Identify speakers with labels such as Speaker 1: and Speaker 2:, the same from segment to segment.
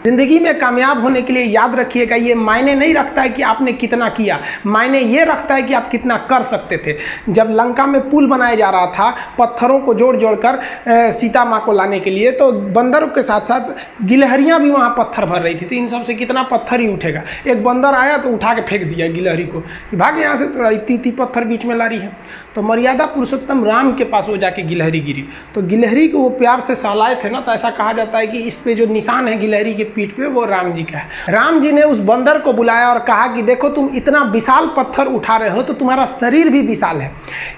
Speaker 1: जिंदगी में कामयाब होने के लिए याद रखिएगा, ये मायने नहीं रखता है कि आपने कितना किया, मायने ये रखता है कि आप कितना कर सकते थे। जब लंका में पुल बनाया जा रहा था पत्थरों को जोड़ जोड़कर सीता माँ को लाने के लिए, तो बंदरों के साथ साथ गिलहरियाँ भी वहाँ पत्थर भर रही थी। तो इन सब से कितना पत्थर ही उठेगा। एक बंदर आया तो उठा के फेंक दिया गिलहरी को, भाग यहाँ से, तो इतनी पत्थर बीच में ला रही है। तो मर्यादा पुरुषोत्तम राम के पास वो जाके गिलहरी गिरी, तो गिलहरी को वो प्यार से सहलाए थे ना, तो ऐसा कहा जाता है कि इस पे जो निशान है गिलहरी के पीठ पे वो राम जी का है। राम जी ने उस बंदर को बुलाया और कहा कि देखो तुम इतना विशाल पत्थर उठा रहे हो तो तुम्हारा शरीर भी विशाल है,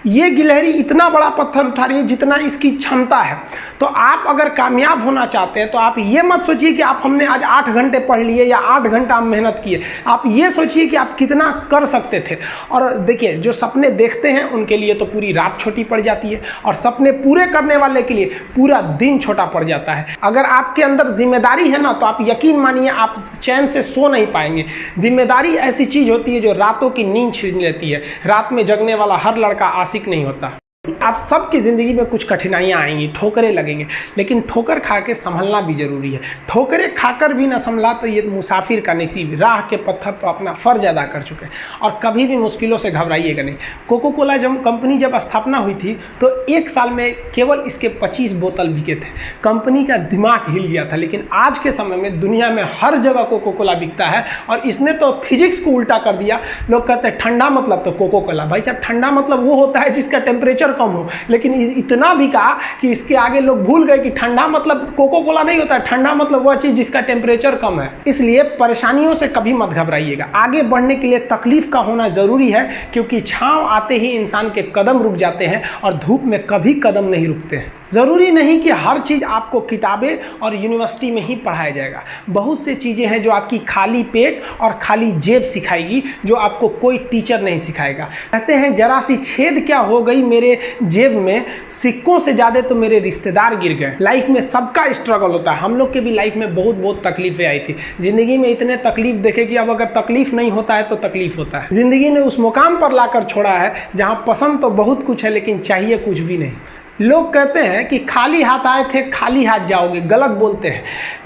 Speaker 1: ये गिलहरी इतना बड़ा पत्थर उठा रही है जितना इसकी क्षमता है। तो आप अगर कामयाब होना चाहते हैं तो आप ये मत सोचिए कि आप हमने आज 8 घंटे पढ़ लिए या 8 घंटा हम मेहनत किए, आप ये सोचिए कि आप कितना कर सकते थे। और देखिए जो सपने देखते हैं उनके लिए तो पूरी रात छोटी पड़ जाती है, और सपने पूरे करने वाले के लिए पूरा दिन छोटा पड़ जाता है। अगर आपके अंदर जिम्मेदारी है ना, तो आप यकीन मानिए आप चैन से सो नहीं पाएंगे। जिम्मेदारी ऐसी चीज होती है जो रातों की नींद छीन लेती है। रात में जगने वाला हर लड़का आशिक नहीं होता। आप सबकी ज़िंदगी में कुछ कठिनाइयाँ आएंगी, ठोकरें लगेंगे, लेकिन ठोकर खा के संभलना भी जरूरी है। ठोकरें खाकर भी ना संभला तो ये तो मुसाफिर का नसीब। राह के पत्थर तो अपना फ़र्ज अदा कर चुके हैं, और कभी भी मुश्किलों से घबराइएगा नहीं। कोको कोला कंपनी जब स्थापना हुई थी तो 1 साल में केवल इसके 25 बोतल बिके थे। कंपनी का दिमाग हिल गया था। लेकिन आज के समय में दुनिया में हर जगह कोको कोला बिकता है, और इसने तो फिजिक्स को उल्टा कर दिया। लोग कहते हैं ठंडा मतलब तो कोको कोला। भाई साहब, ठंडा मतलब वो होता है जिसका टेम्परेचर कम हो, लेकिन इतना भी कहा कि इसके आगे लोग भूल गए कि ठंडा मतलब कोको कोला नहीं होता है, ठंडा मतलब वह चीज जिसका टेम्परेचर कम है। इसलिए परेशानियों से कभी मत घबराइएगा। आगे बढ़ने के लिए तकलीफ का होना जरूरी है, क्योंकि छांव आते ही इंसान के कदम रुक जाते हैं और धूप में कभी कदम नहीं रुकते हैं। ज़रूरी नहीं कि हर चीज़ आपको किताबें और यूनिवर्सिटी में ही पढ़ाया जाएगा। बहुत से चीज़ें हैं जो आपकी खाली पेट और खाली जेब सिखाएगी, जो आपको कोई टीचर नहीं सिखाएगा। कहते हैं जरा सी छेद क्या हो गई मेरे जेब में, सिक्कों से ज़्यादा तो मेरे रिश्तेदार गिर गए। लाइफ में सबका स्ट्रगल होता है। हम लोग के भी लाइफ में बहुत तकलीफें आई थी। ज़िंदगी में इतने तकलीफ देखे कि अब अगर तकलीफ नहीं होता है तो तकलीफ होता है। ज़िंदगी ने उस मुकाम पर लाकर छोड़ा है जहाँ पसंद तो बहुत कुछ है लेकिन चाहिए कुछ भी नहीं। लोग कहते हैं कि खाली हाथ आए थे खाली हाथ जाओगे, गलत बोलते हैं।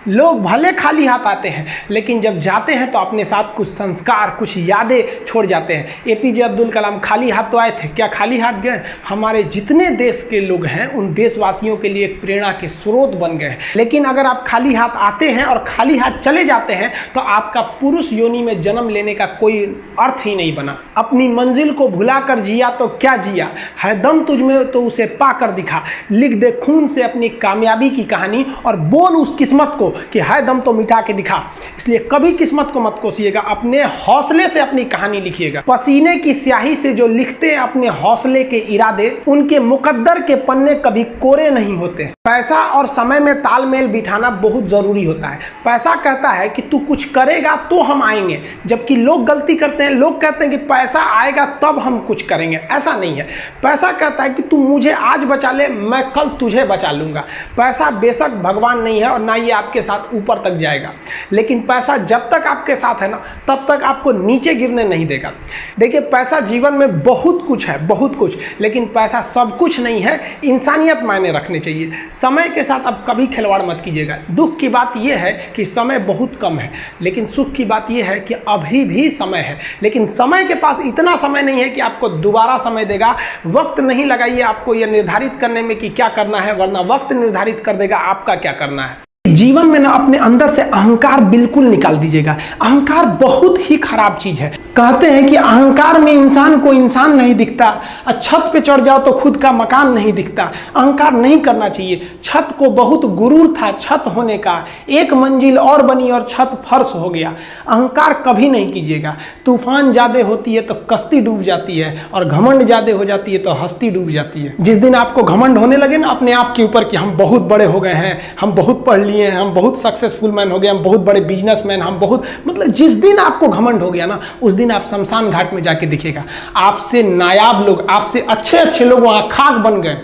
Speaker 1: लोग भले खाली हाथ आते हैं, लेकिन जब जाते हैं तो अपने साथ कुछ संस्कार, कुछ यादें छोड़ जाते हैं। एपीजे अब्दुल कलाम खाली हाथ तो आए थे, क्या खाली हाथ गए? हमारे जितने देश के लोग हैं उन देशवासियों के लिए एक प्रेरणा के स्रोत बन गए हैं। लेकिन अगर आप खाली हाथ आते हैं और खाली हाथ चले जाते हैं तो आपका पुरुष योनि में जन्म लेने का कोई अर्थ ही नहीं बना। अपनी मंजिल को भुलाकर जिया तो क्या जिया, है दम तुझ में तो उसे पाकर दिखा। लिख दे खून से अपनी कामयाबी की कहानी और बोल उस किस्मत को कि है दम तो मिटा के दिखा। इसलिए कभी किस्मत को मत कोसिएगा, अपने हौसले से अपनी कहानी लिखिएगा। पसीने की स्याही से जो लिखते हैं अपने हौसले के इरादे, उनके मुकद्दर के पन्ने कभी कोरे नहीं होते। पैसा और समय में तालमेल बिठाना बहुत जरूरी होता है। पैसा कहता है कि तू कुछ करेगा तो हम आएंगे, जबकि लोग गलती करते हैं। लोग कहते हैं कि पैसा आएगा तब हम कुछ करेंगे। ऐसा नहीं है। पैसा कहता है कि तू मुझे आज बचा ले, मैं कल तुझे बचा लूंगा। पैसा बेशक भगवान नहीं है और ना ये आपके साथ ऊपर तक जाएगा, लेकिन पैसा जब तक आपके साथ है ना, तब तक आपको नीचे गिरने नहीं देगा। देखिए, पैसा जीवन में बहुत कुछ है, बहुत कुछ, लेकिन पैसा सब कुछ नहीं है। इंसानियत मायने रखने चाहिए। समय के साथ अब कभी खिलवाड़ मत कीजिएगा। दुख की बात यह है कि समय बहुत कम है, लेकिन सुख की बात यह है कि अभी भी समय है। लेकिन समय के पास इतना समय नहीं है कि आपको दोबारा समय देगा। वक्त नहीं लगाइए आपको यह निर्धारित करने में कि क्या करना है, वरना वक्त निर्धारित कर देगा आपका क्या करना है। जीवन में ना अपने अंदर से अहंकार बिल्कुल निकाल दीजिएगा। अहंकार बहुत ही खराब चीज है। कहते हैं कि अहंकार में इंसान को इंसान नहीं दिखता, छत पे चढ़ जाओ तो खुद का मकान नहीं दिखता। अहंकार नहीं करना चाहिए। छत को बहुत गुरूर था छत होने का, एक मंजिल और बनी और छत फर्श हो गया। अहंकार कभी नहीं कीजिएगा। तूफान ज्यादा होती है तो कश्ती डूब जाती है, और घमंड ज्यादा हो जाती है तो हस्ती डूब जाती है। जिस दिन आपको घमंड होने लगे ना अपने आप के ऊपर कि हम बहुत बड़े हो गए हैं, हम बहुत पढ़ लिए हैं, हम बहुत सक्सेसफुल मैन हो गए, हम बहुत बड़े बिजनेसमैन, हम बहुत, मतलब जिस दिन आपको घमंड हो गया ना, उस दिन आप शमशान घाट में जाके देखिएगा आपसे नायाब लोग, आपसे अच्छे अच्छे लोग वहां खाक बन गए।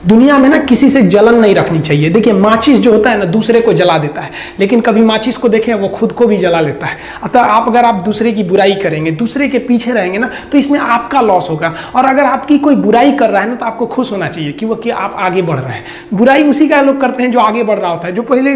Speaker 1: दुनिया में ना किसी से जलन नहीं रखनी चाहिए। देखिए माचिस जो होता है ना दूसरे को जला देता है, लेकिन कभी माचिस को देखें वो खुद को भी जला लेता है। अतः अगर आप दूसरे की बुराई करेंगे, दूसरे के पीछे रहेंगे ना, तो इसमें आपका लॉस होगा। और अगर आपकी कोई बुराई कर रहा है ना, तो आपको खुश होना चाहिए कि आप आगे बढ़ रहे हैं। बुराई उसी का लोग करते हैं जो आगे बढ़ रहा होता है, जो पहले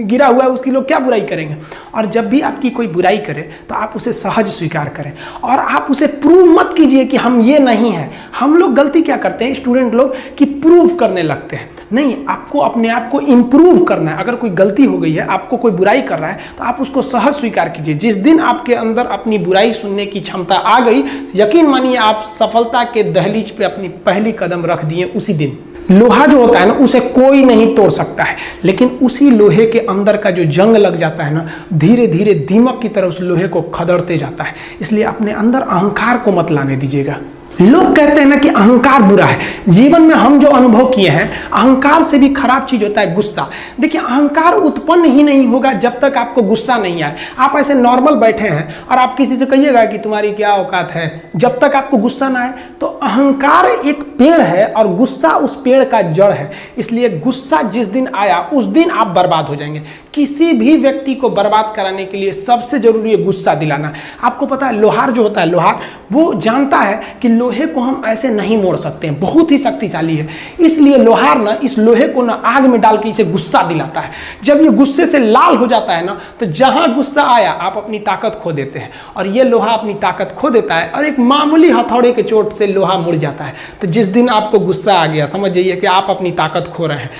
Speaker 1: गिरा हुआ है उसकी लोग क्या बुराई करेंगे। और जब भी आपकी कोई बुराई करे तो आप उसे सहज स्वीकार करें, और आप उसे प्रूव मत कीजिए कि हम ये नहीं है। हम लोग गलती क्या करते हैं स्टूडेंट लोग, कि प्रूव करने लगते हैं। नहीं, आपको अपने आप को इंप्रूव करना है। अगर कोई गलती हो गई है, आपको कोई बुराई कर रहा है, तो आप उसको सहज स्वीकार कीजिए। जिस दिन आपके अंदर अपनी बुराई सुनने की क्षमता आ गई, यकीन मानिए आप सफलता के दहलीज पे अपनी पहली कदम रख दिए उसी दिन। लोहा जो होता है ना, उसे कोई नहीं तोड़ सकता है, लेकिन उसी लोहे के अंदर का जो जंग लग जाता है ना, धीरे धीरे दीमक की तरह उस लोहे को खदड़ते जाता है। इसलिए अपने अंदर अहंकार को मत लाने दीजिएगा। लोग कहते हैं ना कि अहंकार बुरा है। जीवन में हम जो अनुभव किए हैं, अहंकार से भी खराब चीज होता है गुस्सा। देखिए अहंकार उत्पन्न ही नहीं होगा जब तक आपको गुस्सा नहीं आए। आप ऐसे नॉर्मल बैठे हैं और आप किसी से कहिएगा कि तुम्हारी क्या औकात है, जब तक आपको गुस्सा ना आए। तो अहंकार एक पेड़ है और गुस्सा उस पेड़ का जड़ है। इसलिए गुस्सा जिस दिन आया उस दिन आप बर्बाद हो जाएंगे। किसी भी व्यक्ति को बर्बाद कराने के लिए सबसे जरूरी है गुस्सा दिलाना। आपको पता है लोहार जो होता है, लोहार वो जानता है कि लोहे को हम ऐसे नहीं मोड़ सकते हैं, बहुत ही शक्तिशाली है। इसलिए लोहार ना इस लोहे को ना आग में डाल के इसे गुस्सा दिलाता है। जब ये गुस्से से लाल हो जाता है ना, तो जहां गुस्सा आया आप अपनी ताकत खो देते हैं। और ये लोहा अपनी ताकत खो देता है और एक मामूली हथौड़े के चोट से लोहा मुड़ जाता है। तो जिस दिन आपको गुस्सा आ गया, समझ जाइए कि आप अपनी ताकत खो रहे हैं।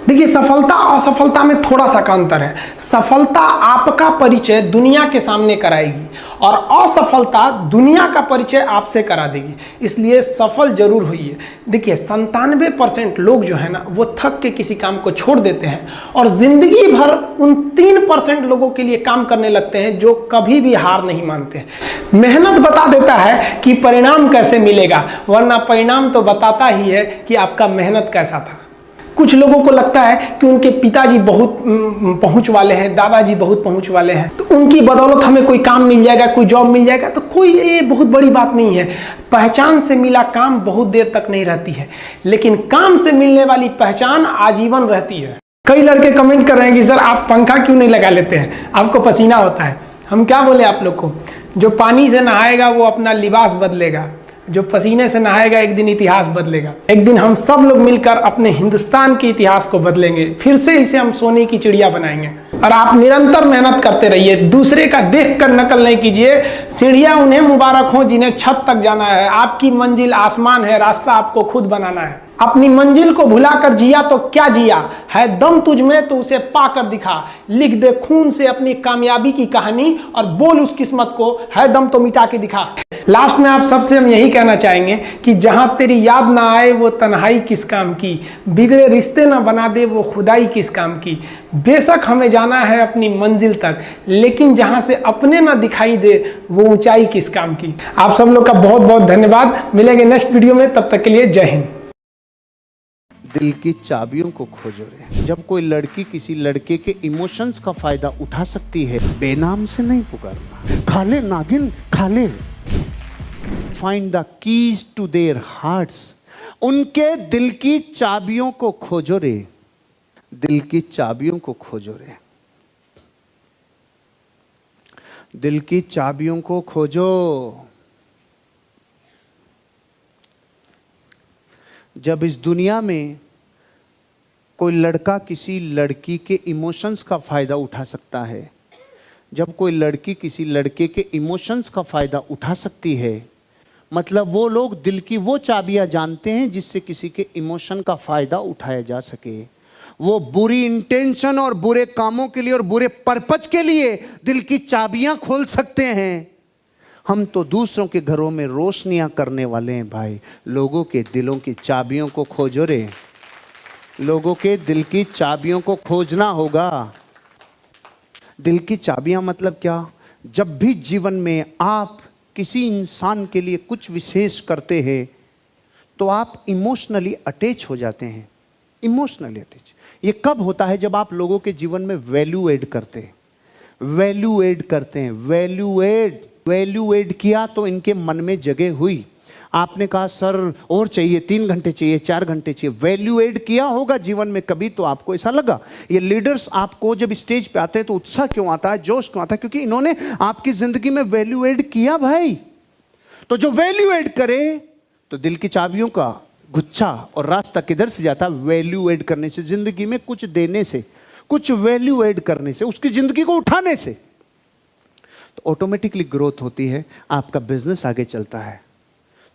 Speaker 1: देखिए सफलता और असफलता में थोड़ा सा का अंतर है। सफलता आपका परिचय दुनिया के सामने कराएगी और असफलता दुनिया का परिचय आपसे करा देगी। इसलिए सफल जरूर होइए। देखिए 97% लोग जो है ना, वो थक के किसी काम को छोड़ देते हैं और जिंदगी भर उन 3% लोगों के लिए काम करने लगते हैं जो कभी भी हार नहीं मानते। मेहनत बता देता है कि परिणाम कैसे मिलेगा, वरना परिणाम तो बताता ही है कि आपका मेहनत कैसा था। कुछ लोगों को लगता है कि उनके पिताजी बहुत पहुंच वाले हैं, दादाजी बहुत पहुंच वाले हैं, तो उनकी बदौलत हमें कोई काम मिल जाएगा, कोई जॉब मिल जाएगा। तो कोई ये बहुत बड़ी बात नहीं है। पहचान से मिला काम बहुत देर तक नहीं रहती है, लेकिन काम से मिलने वाली पहचान आजीवन रहती है। कई लड़के कमेंट कर रहे हैं कि सर आप पंखा क्यों नहीं लगा लेते हैं, आपको पसीना होता है। हम क्या बोले आप लोग को, जो पानी से नहाएगा वो अपना लिबास बदलेगा, जो पसीने से नहाएगा एक दिन इतिहास बदलेगा। एक दिन हम सब लोग मिलकर अपने हिंदुस्तान के इतिहास को बदलेंगे, फिर से इसे हम सोने की चिड़िया बनाएंगे। और आप निरंतर मेहनत करते रहिए, दूसरे का देखकर नकल नहीं कीजिए। सीढ़ियां उन्हें मुबारक हो जिन्हें छत तक जाना है। आपकी मंजिल आसमान है, रास्ता आपको खुद बनाना है। अपनी मंजिल को भुलाकर जिया तो क्या जिया, है दम तुझ में तो उसे पाकर दिखा। लिख दे खून से अपनी कामयाबी की कहानी और बोल उस किस्मत को, है दम तो मिटा के दिखा। लास्ट में आप सबसे हम यही कहना चाहेंगे कि जहां तेरी याद ना आए वो तन्हाई किस काम की, बिगड़े रिश्ते ना बना दे वो खुदाई किस काम की। बेशक हमें जाना है अपनी मंजिल तक, लेकिन जहां से अपने ना दिखाई दे वो ऊंचाई किस काम की। आप सब लोग का बहुत बहुत धन्यवाद। मिलेंगे नेक्स्ट वीडियो में, तब तक के लिए जय हिंद।
Speaker 2: दिल की चाबियों को खोजो रे। जब कोई लड़की किसी लड़के के इमोशंस का फायदा उठा सकती है, बेनाम से नहीं पुकारना। खाले नागिन खाले, find the keys to their hearts. उनके दिल की चाबियों को खोजो रे, दिल की चाबियों को खोजो रे, दिल की चाबियों को खोजो। जब इस दुनिया में कोई लड़का किसी लड़की के इमोशंस का फ़ायदा उठा सकता है, जब कोई लड़की किसी लड़के के इमोशंस का फ़ायदा उठा सकती है, मतलब वो लोग दिल की वो चाबियां जानते हैं जिससे किसी के इमोशन का फ़ायदा उठाया जा सके। वो बुरी इंटेंशन और बुरे कामों के लिए और बुरे पर्पज के लिए दिल की चाबियां खोल सकते हैं। हम तो दूसरों के घरों में रोशनियां करने वाले हैं भाई। लोगों के दिलों की चाबियों को खोजो रे, लोगों के दिल की चाबियों को खोजना होगा। दिल की चाबियां मतलब क्या? जब भी जीवन में आप किसी इंसान के लिए कुछ विशेष करते हैं तो आप इमोशनली अटैच हो जाते हैं। इमोशनली अटैच ये कब होता है? जब आप लोगों के जीवन में वैल्यू ऐड करते हैं, वैल्यू ऐड करते हैं, वैल्यू ऐड किया तो इनके मन में जगह हुई। आपने कहा सर और चाहिए, 3 घंटे चाहिए, 4 घंटे चाहिए, वैल्यू एड किया होगा जीवन में कभी तो आपको ऐसा लगा। ये लीडर्स आपको जब स्टेज पे आते हैं तो उत्साह क्यों आता है, जोश क्यों आता है? क्योंकि इन्होंने आपकी जिंदगी में वैल्यू एड किया भाई। तो जो वैल्यू एड करे, तो दिल की चाबियों का गुच्छा और रास्ता किधर से जाता है? वैल्यू एड करने से, जिंदगी में कुछ देने से, कुछ वैल्यू एड करने से, उसकी जिंदगी को उठाने से, तो ऑटोमेटिकली ग्रोथ होती है, आपका बिजनेस आगे चलता है।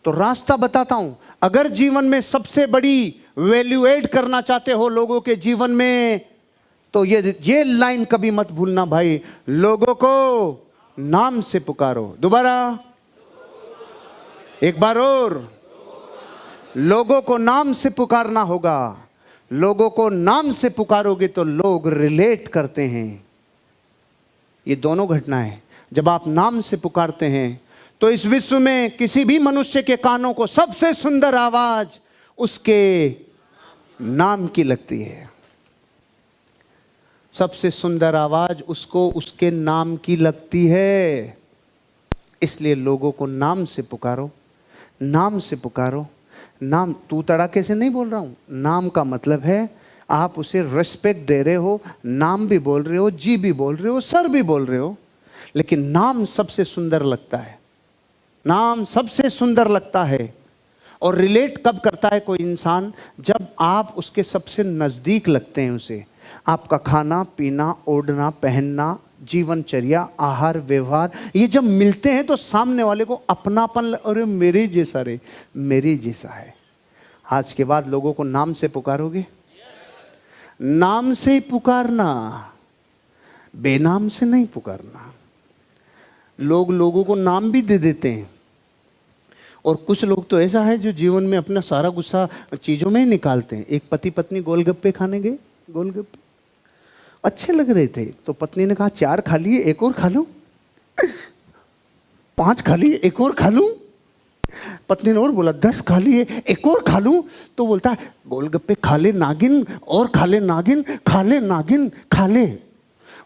Speaker 2: तो रास्ता बताता हूं, अगर जीवन में सबसे बड़ी वैल्यू एड करना चाहते हो लोगों के जीवन में, तो ये लाइन कभी मत भूलना भाई, लोगों को नाम से पुकारो। दोबारा एक बार और, लोगों को नाम से पुकारना होगा। लोगों को नाम से पुकारोगे तो लोग रिलेट करते हैं। ये दोनों घटनाएं, जब आप नाम से पुकारते हैं तो इस विश्व में किसी भी मनुष्य के कानों को सबसे सुंदर आवाज उसके नाम की लगती है। सबसे सुंदर आवाज उसको उसके नाम की लगती है। इसलिए लोगों को नाम से पुकारो, नाम से पुकारो। नाम तू तड़ाके से नहीं बोल रहा हूं, नाम का मतलब है आप उसे रिस्पेक्ट दे रहे हो, नाम भी बोल रहे हो, जी भी बोल रहे हो, सर भी बोल रहे हो, लेकिन नाम सबसे सुंदर लगता है। नाम सबसे सुंदर लगता है। और रिलेट कब करता है कोई इंसान? जब आप उसके सबसे नज़दीक लगते हैं उसे। आपका खाना पीना, ओढ़ना पहनना, जीवनचर्या, आहार व्यवहार, ये जब मिलते हैं तो सामने वाले को अपनापन, अरे मेरे जैसा रे, मेरे जैसा है। आज के बाद लोगों को नाम से पुकारोगे? नाम से ही पुकारना, बेनाम से नहीं पुकारना। लोग लोगों को नाम भी दे देते हैं, और कुछ लोग तो ऐसा है जो जीवन में अपना सारा गुस्सा चीज़ों में ही निकालते हैं। एक पति पत्नी गोलगप्पे खाने गए, गोलगप्पे अच्छे लग रहे थे, तो पत्नी ने कहा 4 खा लिए, एक और खा लूं। 5 खा लिए, एक और खा लूं। पत्नी ने और बोला 10 खा लिए, एक और खा लूं। तो बोलता है गोलगप्पे खा ले नागिन, और खा ले नागिन, खा ले नागिन, खा ले।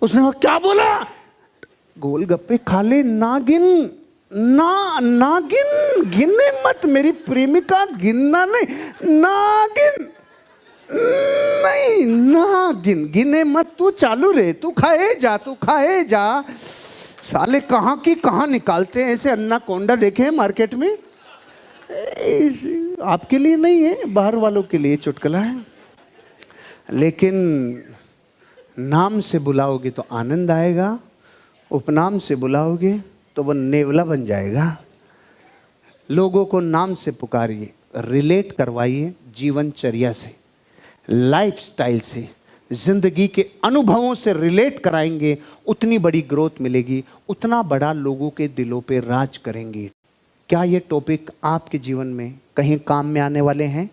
Speaker 2: उसने कहा क्या बोला? गोलगप्पे खा ले नागिन। नागिन गिने मत मेरी प्रेमिका, गिनना नहीं, नागिन नहीं, नागिन गिने मत। तू चालू रहे, तू खाए जा, तू खाए जा। साले कहाँ की कहाँ निकालते हैं ऐसे अन्नाकोंडा, देखे हैं मार्केट में। आपके लिए नहीं है, बाहर वालों के लिए चुटकुला है। लेकिन नाम से बुलाओगे तो आनंद आएगा, उपनाम से बुलाओगे तो वह नेवला बन जाएगा। लोगों को नाम से पुकारिए, रिलेट करवाइए जीवनचर्या से, लाइफस्टाइल से, जिंदगी के अनुभवों से रिलेट कराएंगे, उतनी बड़ी ग्रोथ मिलेगी, उतना बड़ा लोगों के दिलों पे राज करेंगे। क्या ये टॉपिक आपके जीवन में कहीं काम में आने वाले हैं?